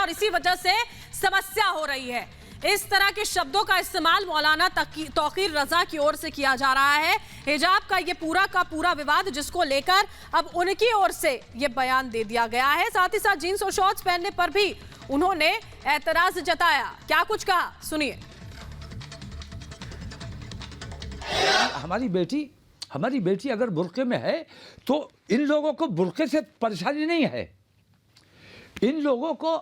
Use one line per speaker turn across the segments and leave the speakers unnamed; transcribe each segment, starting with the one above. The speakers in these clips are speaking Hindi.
और इसी वजह से समस्या हो रही है। इस तरह के शब्दों का इस्तेमाल मौलाना तौकीर रजा की ओर से किया जा रहा है। हिजाब का ये पूरा का पूरा विवाद जिसको लेकर अब उनकी ओर से ये बयान दे दिया गया है। साथ ही साथ जीन्स और शॉर्ट्स पहनने पर भी उन्होंने एतराज जताया। क्या कुछ कहा, सुनिए।
हमारी बेटी अगर बुर्के में है तो इन लोगों को बुर्के से परेशानी नहीं है। इन लोगों को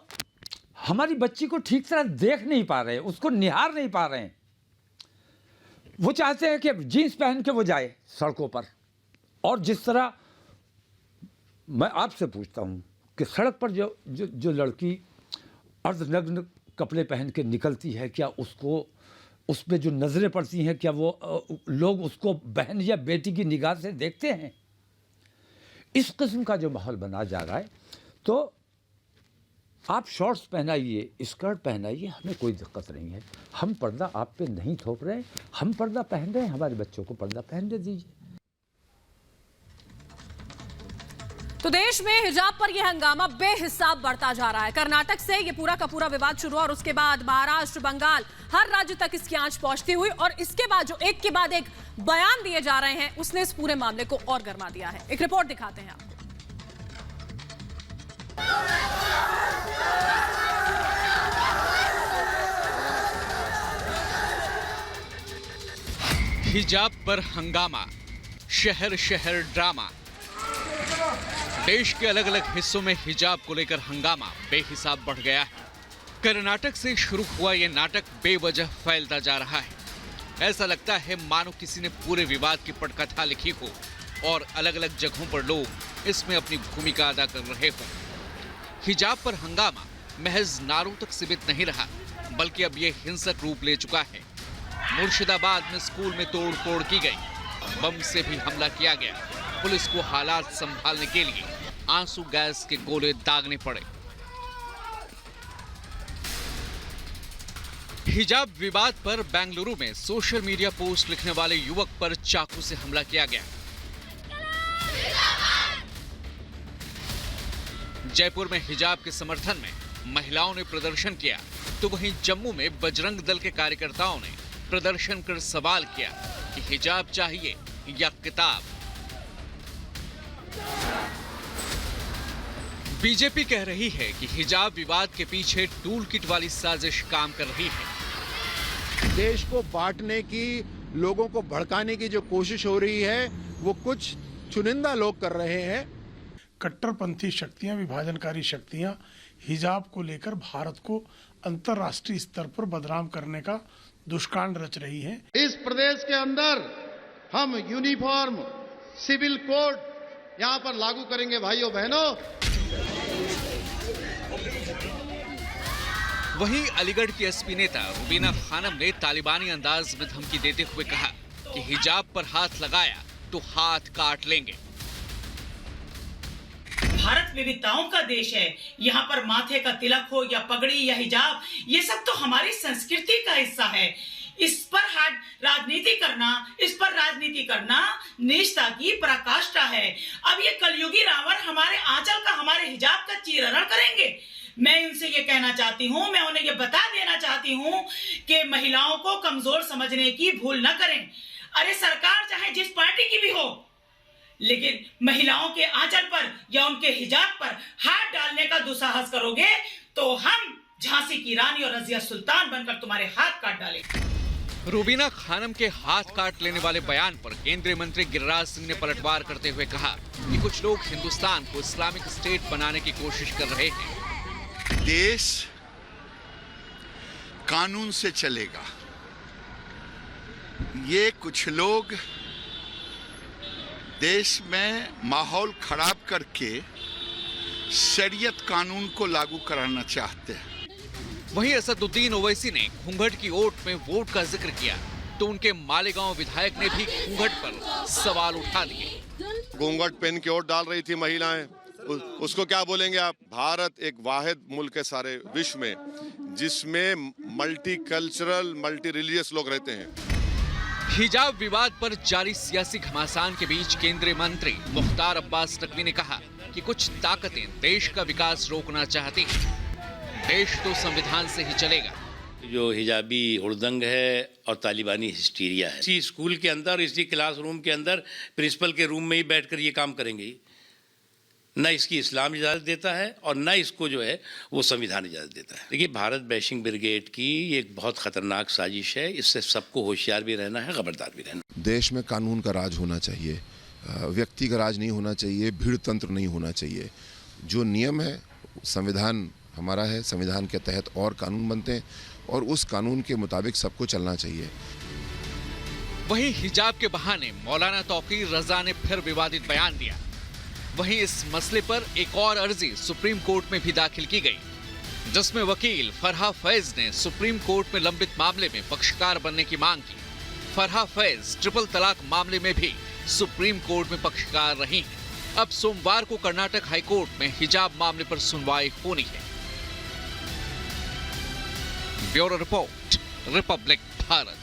हमारी बच्ची को ठीक तरह देख नहीं पा रहे, उसको निहार नहीं पा रहे हैं। वो चाहते हैं कि जीन्स पहन के वो जाए सड़कों पर। और जिस तरह मैं आपसे पूछता हूँ कि सड़क पर जो लड़की अर्धनग्न कपड़े पहन के निकलती है, क्या उसको उस पर जो नज़रें पड़ती हैं, क्या वो लोग उसको बहन या बेटी की निगाह से देखते हैं? इस किस्म का जो माहौल बना जा रहा है, तो आप शॉर्ट्स पहनाइए, स्कर्ट पहनाइए, हमें कोई दिक्कत नहीं है। हम पर्दा आप पे नहीं थोप रहे, हम पर्दा पहन रहे हैं, हमारे बच्चों को पर्दा पहनने दीजिए।
तो देश में हिजाब पर यह हंगामा बेहिसाब बढ़ता जा रहा है। कर्नाटक से यह पूरा का पूरा विवाद शुरू हुआ और उसके बाद महाराष्ट्र, बंगाल, हर राज्य तक इसकी आंच पहुंचती हुई और इसके बाद जो एक के बाद एक बयान दिए जा रहे हैं, उसने इस पूरे मामले को और गर्मा दिया है। एक रिपोर्ट दिखाते हैं आपको।
हिजाब पर हंगामा, शहर शहर ड्रामा। देश के अलग अलग हिस्सों में हिजाब को लेकर हंगामा बेहिसाब बढ़ गया है। कर्नाटक से शुरू हुआ यह नाटक बेवजह फैलता जा रहा है। ऐसा लगता है मानो किसी ने पूरे विवाद की पटकथा लिखी हो और अलग अलग जगहों पर लोग इसमें अपनी भूमिका अदा कर रहे हों। हिजाब पर हंगामा महज नारों तक सीमित नहीं रहा, बल्कि अब यह हिंसक रूप ले चुका है। मुर्शिदाबाद में स्कूल में तोड़-फोड़ की गई, बम से भी हमला किया गया। पुलिस को हालात संभालने के लिए आंसू गैस के गोले दागने पड़े। हिजाब विवाद पर बेंगलुरु में सोशल मीडिया पोस्ट लिखने वाले युवक पर चाकू से हमला किया गया। जयपुर में हिजाब के समर्थन में महिलाओं ने प्रदर्शन किया, तो वहीं जम्मू में बजरंग दल के कार्यकर्ताओं ने प्रदर्शन कर सवाल किया कि हिजाब चाहिए या किताब। बीजेपी कह रही है कि हिजाब विवाद के पीछे टूल किट वाली साजिश काम कर रही है।
देश को बांटने की, लोगों को भड़काने की जो कोशिश हो रही है, वो कुछ चुनिंदा लोग कर रहे हैं।
कट्टरपंथी शक्तियां, विभाजनकारी शक्तियां हिजाब को लेकर भारत को अंतर्राष्ट्रीय स्तर पर बदनाम करने का दुष्कांड रच रही हैं।
इस प्रदेश के अंदर हम यूनिफॉर्म सिविल कोड यहां पर लागू करेंगे भाइयों बहनों।
वहीं अलीगढ़ की एसपी नेता रुबीना खानम ने तालिबानी अंदाज में धमकी देते हुए कहा कि हिजाब पर हाथ लगाया तो हाथ काट लेंगे।
भारत विविधताओं का देश है। यहाँ पर माथे का तिलक हो या पगड़ी या हिजाब, ये सब तो हमारी संस्कृति का हिस्सा है। इस पर राजनीति करना नीचता की पराकाष्ठा है। अब ये कलयुगी रावण हमारे आंचल का, हमारे हिजाब का चीरहरण करेंगे। मैं इनसे ये कहना चाहती हूँ, मैं उन्हें ये बता देना चाहती हूँ कि महिलाओं को कमजोर समझने की भूल न करें। अरे सरकार चाहे जिस पार्टी की भी हो, लेकिन महिलाओं के आंचल पर या उनके हिजाब पर हाथ डालने का दुस्साहस करोगे तो हम झांसी की रानी और रजिया सुल्तान बनकर तुम्हारे हाथ काट डालेंगे।
रुबीना खानम के हाथ काट लेने वाले बयान पर केंद्रीय मंत्री गिरिराज सिंह ने पलटवार करते हुए कहा कि कुछ लोग हिंदुस्तान को इस्लामिक स्टेट बनाने की कोशिश कर रहे हैं।
देश कानून से चलेगा, ये कुछ लोग देश में माहौल खराब करके शरीयत कानून को लागू कराना चाहते हैं।
वहीं असदुद्दीन ओवैसी ने घूंघट की ओट में वोट का जिक्र किया, तो उनके मालेगांव विधायक ने भी घूंघट पर सवाल उठा दिए।
घूंघट पहन के वोट डाल रही थी महिलाएं, उसको क्या बोलेंगे आप? भारत एक वाहिद मुल्क है सारे विश्व में जिसमें मल्टी कल्चरल, मल्टी रिलीजियस लोग रहते हैं।
हिजाब विवाद पर जारी सियासी घमासान के बीच केंद्रीय मंत्री मुख्तार अब्बास नकवी ने कहा कि कुछ ताकतें देश का विकास रोकना चाहती हैं। देश तो संविधान से ही चलेगा।
जो हिजाबी हुड़दंग है और तालिबानी हिस्टीरिया है, इसी स्कूल के अंदर, इसी क्लासरूम के अंदर प्रिंसिपल के रूम में ही बैठकर ये काम करेंगे। न इसकी इस्लाम इजाज़त देता है और न इसको जो है वो संविधान इजाज़त देता है। देखिए, भारत बैशिंग ब्रिगेड की ये एक बहुत ख़तरनाक साजिश है। इससे सबको होशियार भी रहना है, खबरदार भी रहना।
देश में कानून का राज होना चाहिए, व्यक्ति का राज नहीं होना चाहिए, भीड़ तंत्र नहीं होना चाहिए। जो नियम है, संविधान हमारा है, संविधान के तहत और कानून बनते हैं और उस कानून के मुताबिक सबको चलना चाहिए।
वहीं हिजाब के बहाने मौलाना तौकीर रजा ने फिर विवादित बयान दिया। वहीं इस मसले पर एक और अर्जी सुप्रीम कोर्ट में भी दाखिल की गई, जिसमें वकील फरहा फैज ने सुप्रीम कोर्ट में लंबित मामले में पक्षकार बनने की मांग की। फरहा फैज ट्रिपल तलाक मामले में भी सुप्रीम कोर्ट में पक्षकार रही हैं। अब सोमवार को कर्नाटक हाईकोर्ट में हिजाब मामले पर सुनवाई होनी है। Bureau report, Republic Bharat.